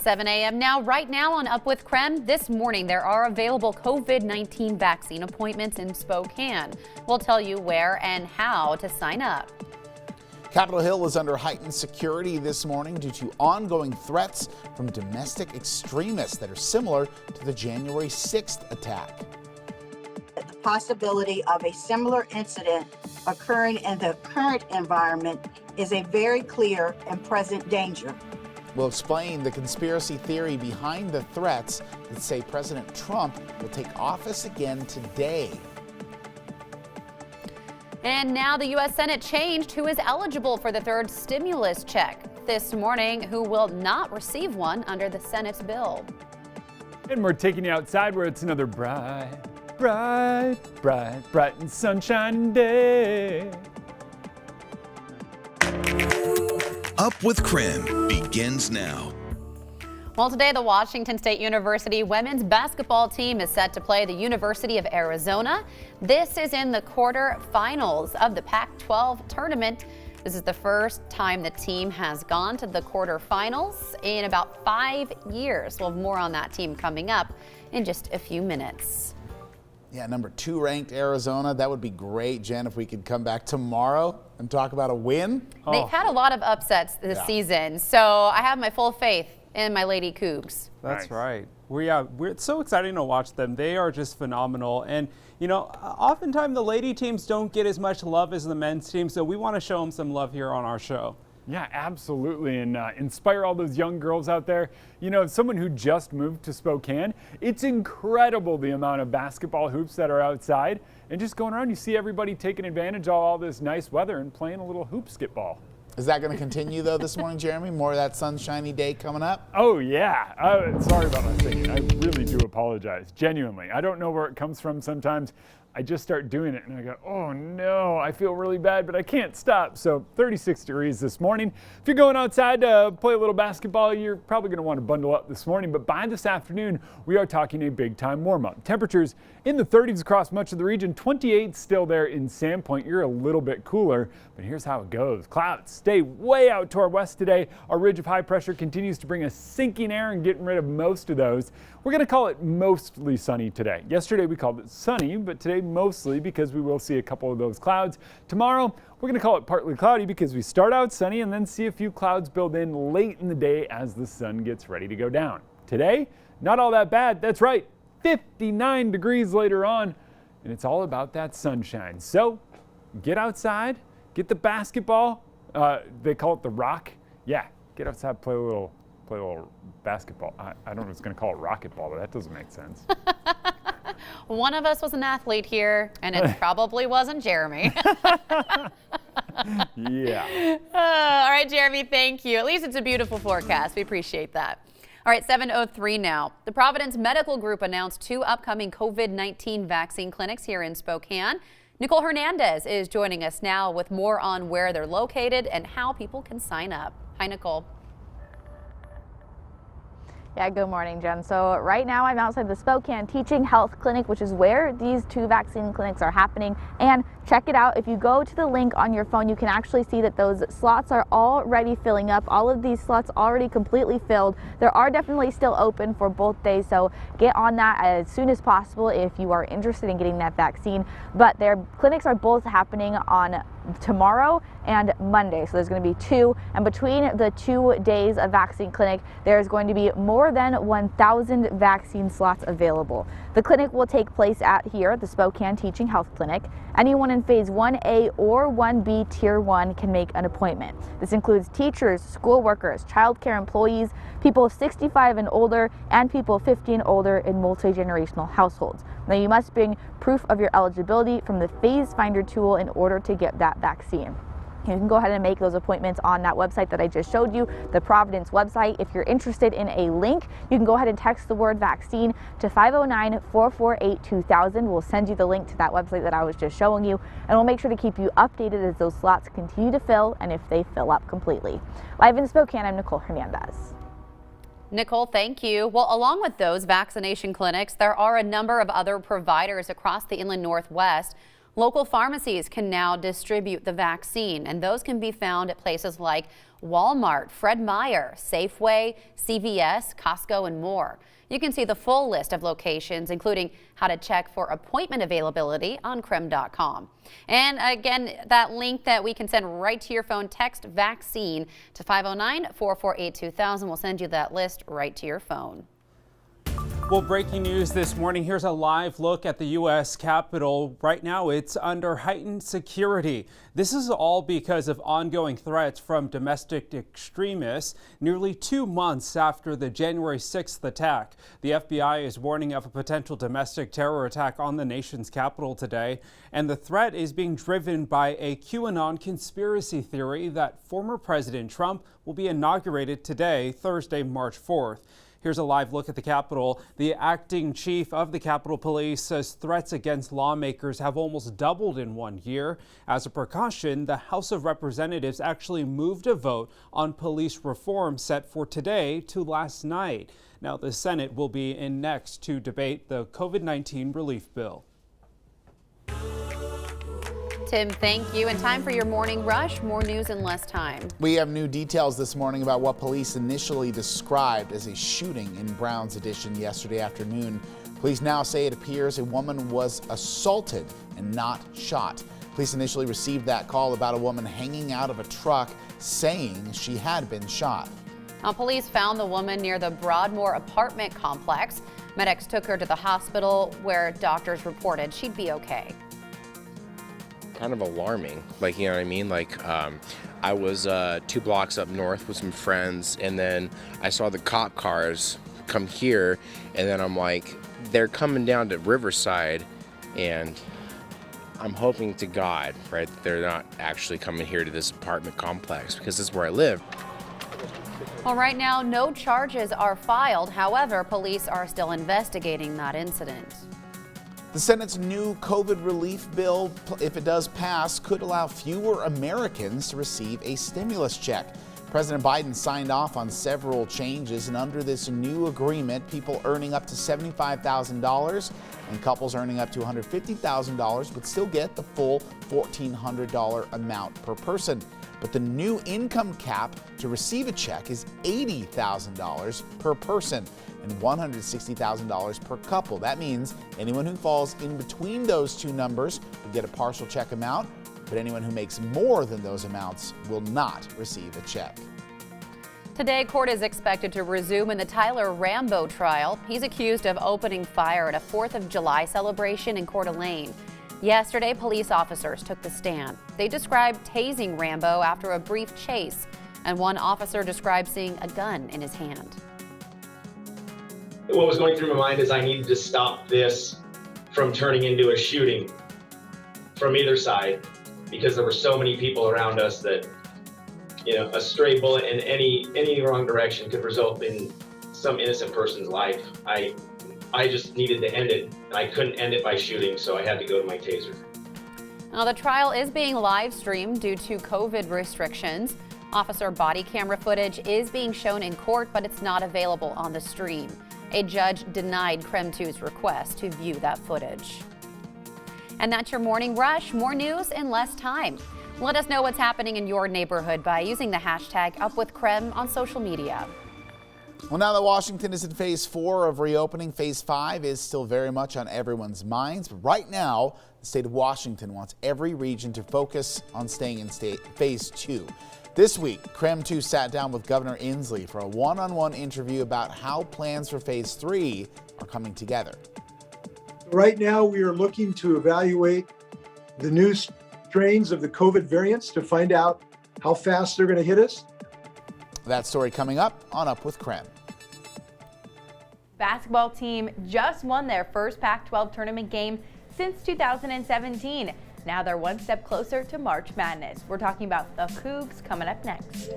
7 a.m. now. Right now on Up with KREM, this morning there are available COVID-19 vaccine appointments in Spokane. We'll tell you where and how to sign up. Capitol Hill is under heightened security this morning due to ongoing threats from domestic extremists that are similar to the January 6th attack. The possibility of a similar incident occurring in the current environment is a very clear and present danger. We'll explain the conspiracy theory behind the threats that say President Trump will take office again today. And now the U.S. Senate changed who is eligible for the third stimulus check. This morning, who will not receive one under the Senate's bill. And we're taking you outside where it's another bright and sunshiny day. Up with KREM begins now. Well, today the Washington State University women's basketball team is set to play the University of Arizona. This is in the quarterfinals of the Pac-12 tournament. This is the first time the team has gone to the quarterfinals in about 5 years. We'll have more on that team coming up in just a few minutes. Yeah, number 2 ranked Arizona. That would be great, Jen, if we could come back tomorrow and talk about a win. They've had a lot of upsets this season, so I have my full faith in my Lady Cougs. That's right. It's so exciting to watch them. They are just phenomenal. And, you know, oftentimes the lady teams don't get as much love as the men's team, so we want to show them some love here on our show. Yeah, absolutely, and inspire all those young girls out there. You know, as someone who just moved to Spokane, it's incredible the amount of basketball hoops that are outside. And just going around, you see everybody taking advantage of all this nice weather and playing a little hoop skip ball. Is that going to continue, though, this morning, Jeremy? More of that sunshiny day coming up? Oh, yeah. Sorry about my singing. I really do apologize. Genuinely. I don't know where it comes from sometimes. I just start doing it and I go, oh no, I feel really bad, but I can't stop. So 36 degrees this morning. If you're going outside to play a little basketball, you're probably going to want to bundle up this morning. But by this afternoon, we are talking a big time warm up. Temperatures in the 30s across much of the region, 28 still there in Sandpoint. You're a little bit cooler, but here's how it goes. Clouds stay way out to our west today. Our ridge of high pressure continues to bring us sinking air and getting rid of most of those. We're going to call it mostly sunny today. Yesterday we called it sunny, but today mostly because we will see a couple of those clouds. Tomorrow we're going to call it partly cloudy because we start out sunny and then see a few clouds build in late in the day as the sun gets ready to go down. Today, not all that bad. That's right, 59 degrees later on, and it's all about that sunshine. So get outside, get the basketball. They call it the rock. Yeah, get outside, play a little basketball. I don't know if it's going to call it racquetball, but that doesn't make sense. One of us was an athlete here, and it probably wasn't Jeremy. Yeah. All right, Jeremy, thank you. At least it's a beautiful forecast. We appreciate that. All right, 7:03 now. The Providence Medical Group announced 2 upcoming COVID-19 vaccine clinics here in Spokane. Nicole Hernandez is joining us now with more on where they're located and how people can sign up. Hi, Nicole. Yeah, good morning, Jen. So right now I'm outside the Spokane Teaching Health Clinic, which is where these 2 vaccine clinics are happening. And check it out. If you go to the link on your phone, you can actually see that those slots are already filling up. All of these slots already completely filled. There are definitely still open for both days, so get on that as soon as possible if you are interested in getting that vaccine. But their clinics are both happening on tomorrow and Monday, so there's going to be 2, and between the 2 days of vaccine clinic there's going to be more than 1,000 vaccine slots available. The clinic will take place at here, the Spokane Teaching Health Clinic. Anyone in phase 1A or 1B tier 1 can make an appointment. This includes teachers, school workers, child care employees, people 65 and older, and people 50 and older in multi-generational households. Now you must bring proof of your eligibility from the Phase Finder tool in order to get that vaccine. You can go ahead and make those appointments on that website that I just showed you, the Providence website. If you're interested in a link, you can go ahead and text the word vaccine to 509-448-2000. We'll send you the link to that website that I was just showing you, and we'll make sure to keep you updated as those slots continue to fill and if they fill up completely. Live in Spokane, I'm Nicole Hernandez. Nicole, thank you. Well, along with those vaccination clinics, there are a number of other providers across the Inland Northwest Local pharmacies can now distribute the vaccine, and those can be found at places like Walmart, Fred Meyer, Safeway, CVS, Costco, and more. You can see the full list of locations, including how to check for appointment availability on KREM.com. And again, that link that we can send right to your phone, text vaccine to 509-448-2000. We'll send you that list right to your phone. Well, breaking news this morning. Here's a live look at the U.S. Capitol. Right now, it's under heightened security. This is all because of ongoing threats from domestic extremists nearly 2 months after the January 6th attack. The FBI is warning of a potential domestic terror attack on the nation's capital today. And the threat is being driven by a QAnon conspiracy theory that former President Trump will be inaugurated today, Thursday, March 4th. Here's a live look at the Capitol. The acting chief of the Capitol Police says threats against lawmakers have almost doubled in 1 year. As a precaution, the House of Representatives actually moved a vote on police reform set for today to last night. Now, the Senate will be in next to debate the COVID-19 relief bill. Tim, thank you. And time for your morning rush. More news in less time. We have new details this morning about what police initially described as a shooting in Browns Addition yesterday afternoon. Police now say it appears a woman was assaulted and not shot. Police initially received that call about a woman hanging out of a truck saying she had been shot. Now, police found the woman near the Broadmoor apartment complex. Medics took her to the hospital where doctors reported she'd be okay. Kind of alarming, like, you know what I mean? Like, I was 2 blocks up north with some friends, and then I saw the cop cars come here, and then I'm like, they're coming down to Riverside, and I'm hoping to God, right, that they're not actually coming here to this apartment complex, because this is where I live. Well, right now, no charges are filed. However, police are still investigating that incident. The Senate's new COVID relief bill, if it does pass, could allow fewer Americans to receive a stimulus check. President Biden signed off on several changes, and under this new agreement, people earning up to $75,000 and couples earning up to $150,000 would still get the full $1,400 amount per person. But the new income cap to receive a check is $80,000 per person and $160,000 per couple. That means anyone who falls in between those two numbers will get a partial check amount, but anyone who makes more than those amounts will not receive a check. Today, court is expected to resume in the Tyler Rambo trial. He's accused of opening fire at a 4th of July celebration in Coeur d'Alene. Yesterday, police officers took the stand. They described tasing Rambo after a brief chase, and one officer described seeing a gun in his hand. What was going through my mind is I needed to stop this from turning into a shooting from either side, because there were so many people around us that, you know, a stray bullet in any wrong direction could result in some innocent person's life. I just needed to end it, and I couldn't end it by shooting, so I had to go to my taser. Now, the trial is being live streamed due to COVID restrictions. Officer body camera footage is being shown in court, but it's not available on the stream. A judge denied KREM 2's request to view that footage. And that's your morning rush. More news in less time. Let us know what's happening in your neighborhood by using the hashtag #UpWithKREM on social media. Well, now that Washington is in phase 4 of reopening, phase 5 is still very much on everyone's minds. But right now, the state of Washington wants every region to focus on staying in phase 2. This week, KREM 2 sat down with Governor Inslee for a one-on-one interview about how plans for phase 3 are coming together. Right now, we are looking to evaluate the new strains of the COVID variants to find out how fast they're going to hit us. That story coming up on Up with KREM. Basketball team just won their first Pac-12 tournament game since 2017. Now they're one step closer to March Madness. We're talking about the Cougs coming up next.